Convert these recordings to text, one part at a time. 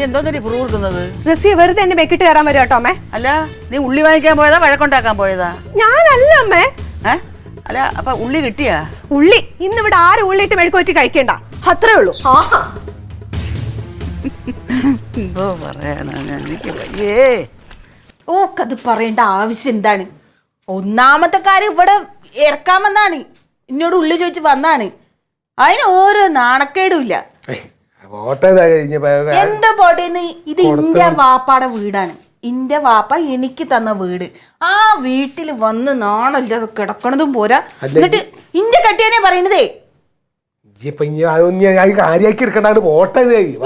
എന്തോ തന്നെ പുറകുന്നത്? റസിയ വെറുതെ എന്നെ വെക്കിട്ട് കയറാൻ വരും കേട്ടോ അമ്മേ. അല്ല, നീ ഉള്ളി വാങ്ങിക്കാൻ പോയതാ വഴക്കുണ്ടാക്കാൻ പോയതാ? ഞാനല്ല അമ്മേ. അല്ല, അപ്പൊ ഉള്ളി കിട്ടിയാ? ഉള്ളി ഇന്നിവിടെ ആരും ഉള്ളിട്ട് മെഴുക്കുവറ്റി കഴിക്കണ്ട, അത്രേ ഉള്ളൂ. എന്തോ പറയാനാ, എനിക്ക് വയ്യേ. ഓക്കത് പറയേണ്ട ആവശ്യം എന്താണ്? ഒന്നാമത്തെ കാര്യം ഇവിടെ ഇറക്കാമെന്നാണ്, എന്നോട് ഉള്ളി ചോദിച്ച് വന്നാണ്. അതിന് ഓരോ നാണക്കേടും ഇല്ല. എന്താ പോട്ടേന്ന്? ഇത് ഇന്റെ വാപ്പാടെ വീടാണ്. ഇന്റെ വാപ്പ എനിക്ക് തന്ന വീട്. ആ വീട്ടിൽ വന്ന് നാണല്ലാതെ കിടക്കണതും പോരാ. എന്നിട്ട് ഇന്റെ കട്ടിയാനെ പറയണതേ.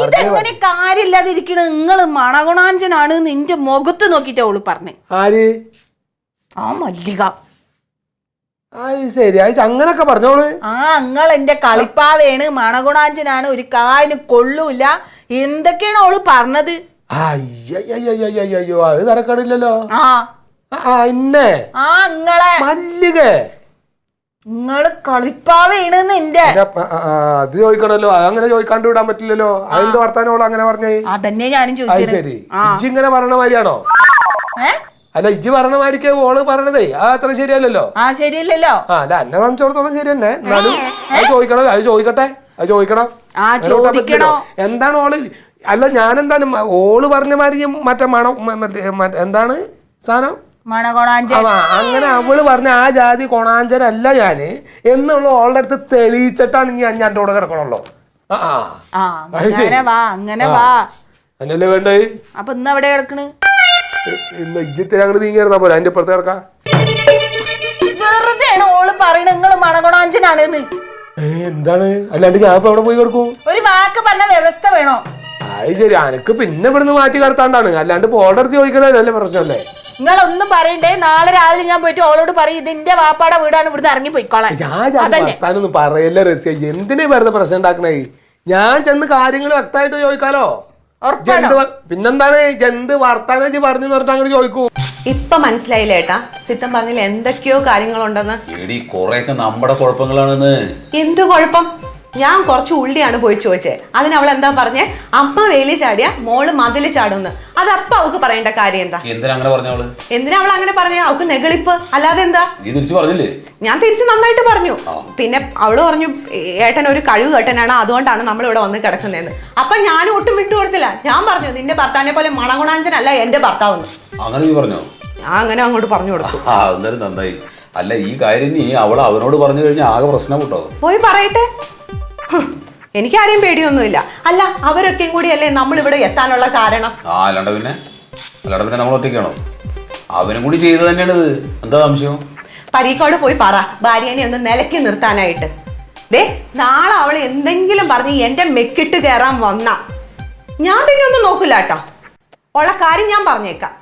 ഇതെങ്ങനെ കാര്യമില്ലാതെ ഇരിക്കണ? നിങ്ങള് മണഗുണാഞ്ചനാണ് നിന്റെ മുഖത്ത് നോക്കിട്ടാ ഓള് പറഞ്ഞേ. ആ മല്ലിക. ശരി, അങ്ങനൊക്കെ പറഞ്ഞോള്. നിങ്ങൾ എന്റെ കളിപ്പാവേണ്, മണഗുണാഞ്ചനാണ്, ഒരു കായന് കൊള്ളൂല, എന്തൊക്കെയാണ് ഓള് പറഞ്ഞത്. അയ്യോ, അത് തരക്കടില്ലല്ലോ. നിങ്ങള് കളിപ്പാവേണ് എന്റെ. അത് ചോദിക്കണല്ലോ, അതങ്ങനെ ചോദിക്കാണ്ട് വിടാൻ പറ്റില്ലല്ലോ. അതെന്ത് വർത്താനോളൂ അങ്ങനെ പറഞ്ഞേ? അതന്നെ ഞാനും ചോദിച്ചത്. ശരി, ഇജ്ജ് ഇങ്ങനെ പറഞ്ഞ മാതിരിയാണോ? അല്ല, ഇജ്ജ് പറഞ്ഞ മാതിരിക്ക് ഓള് പറഞ്ഞതേ അത്ര ശരിയല്ലല്ലോ. ശരിയല്ലല്ലോ. അല്ല, എന്നെ സംബന്ധിച്ചിടത്തോളം ശരി തന്നെ. എന്നാലും അത് ചോദിക്കണം, അത് ചോദിക്കട്ടെ, അത് ചോദിക്കണം. എന്താണ് ഓള്? അല്ല, ഞാനെന്താണ് ഓള് പറഞ്ഞ മാതിരി മറ്റേ എന്താണ് സാധനം അങ്ങനെ അവള് പറഞ്ഞ ആ ജാതി കൊണാഞ്ചനല്ല ഞാന് എന്നുള്ള ഓളുടെ അടുത്ത് തെളിയിച്ചിട്ടാണ് ഞാൻ എൻ്റെ കൂടെ കിടക്കണല്ലോ. എന്നല്ലേ വേണ്ടേ? അപ്പൊ ഇന്ന് എവിടെ കിടക്കണ്? ഇന്ന് ഇജ്ജത്തിന് അങ്ങോട്ട് നീങ്ങി കിടന്നാ പോലെ അതിന്റെ അപ്പുറത്ത് കിടക്കാം. വെറുതെ ഓള് പറയണ നിങ്ങള് മണഗുണാഞ്ചനാണെന്ന്. എന്താണ്? അല്ലാണ്ട് ഞാൻ ഇപ്പൊ അവിടെ പോയി കിടക്കും? ഒരു വാക്ക് പറഞ്ഞ വ്യവസ്ഥ വേണോ? അത് ശരി, അനക്ക് പിന്നെ ഇവിടുന്ന് മാറ്റി കിടത്താണ്ടാണ്. അല്ലാണ്ട് ഓളുടെ അടുത്ത് ചോദിക്കണല്ലേ പ്രശ്നമല്ലേ? നിങ്ങളൊന്നും പറയണ്ടേ. നാളെ രാവിലെ ഞാൻ പോയിട്ട് ഓളോട് പറയും ഇതിന്റെ വാപ്പാടെ വീടാണ്, ഇവിടുന്ന് ഇറങ്ങി പോയിക്കോളാം. വർത്താനൊന്നും പറയല്ലേ റസിയ, എന്തിനാ വെറുതെ പ്രശ്നം ഉണ്ടാക്കണേ? ഞാൻ ചെന്ന് കാര്യങ്ങൾ വ്യക്തമായിട്ട് ചോദിക്കാലോ. പിന്നെന്താണ് എന്ത് വർത്താനം വെച്ച് പറഞ്ഞു നിർത്താൻ അങ്ങോട്ട് ചോദിക്കൂ. ഇപ്പൊ മനസ്സിലായില്ലേ ഏട്ടാ, സിത്തം പറഞ്ഞില്ല എന്തൊക്കെയോ കാര്യങ്ങളുണ്ടെന്ന്. കൊറേയൊക്കെ നമ്മുടെ കുഴപ്പങ്ങളാണെന്ന്. എന്ത് കുഴപ്പം? ഞാൻ കുറച്ച് ഉള്ളിയാണ് പോയി ചോദിച്ചേ. അതിന് അവൾ എന്താ പറഞ്ഞേ? അമ്മ വേലി ചാടിയ മോള് മതില് ചാടുന്ന്. അത് അപ്പൊ അവക്ക് പറയേണ്ട കാര്യം എന്താ? എന്തിനാ അവൾ അങ്ങനെ പറഞ്ഞ? അവക്ക് നെകളിപ്പ്, അല്ലാതെ എന്താ? ഞാൻ തിരിച്ച് നന്നായിട്ട് പറഞ്ഞു. പിന്നെ അവള് പറഞ്ഞു ഏട്ടൻ ഒരു കഴിവ് കേട്ടനാണ്, അതുകൊണ്ടാണ് നമ്മൾ ഇവിടെ വന്ന് കിടക്കുന്നതെന്ന്. അപ്പൊ ഞാൻ ഒട്ടും വിട്ടുകൊടുത്തില്ല. ഞാൻ പറഞ്ഞു നിന്റെ ഭർത്താവിനെ പോലെ മണഗുണാഞ്ചനല്ല എന്റെ ഭർത്താവെന്ന്. ഞാൻ അങ്ങനെ അങ്ങോട്ട് പറഞ്ഞു കൊടുത്തു. നന്നായി. അല്ല, ഈ കാര്യം നീ അവനോട് പറഞ്ഞു കഴിഞ്ഞാൽ ആകെ പ്രശ്നം കിട്ടോ? പോയി പറയട്ടെ, എനിക്കാരെയും പേടിയൊന്നുമില്ല. അല്ല, അവരൊക്കെയും കൂടിയല്ലേ നമ്മൾ ഇവിടെ എത്താനുള്ള കാരണം. അല്ലാണ്ട് പിന്നെ നമ്മൾ ഒറ്റയ്ക്കാണോ? അവനും കൂടി ചെയ്ത് തന്നെയാണ് ഇത്. എന്താ സംശയം? പരീക്കോട് പോയി പറ ഭാര്യനെ ഒന്ന് നിലയ്ക്ക് നിർത്താനായിട്ട്. നാളെ അവൾ എന്തെങ്കിലും പറഞ്ഞ് എന്റെ മെക്കിട്ട് കയറാൻ വന്ന ഞാൻ പിന്നെ ഒന്നും നോക്കില്ല കേട്ടോ. ഉള്ള കാര്യം ഞാൻ പറഞ്ഞേക്കാം.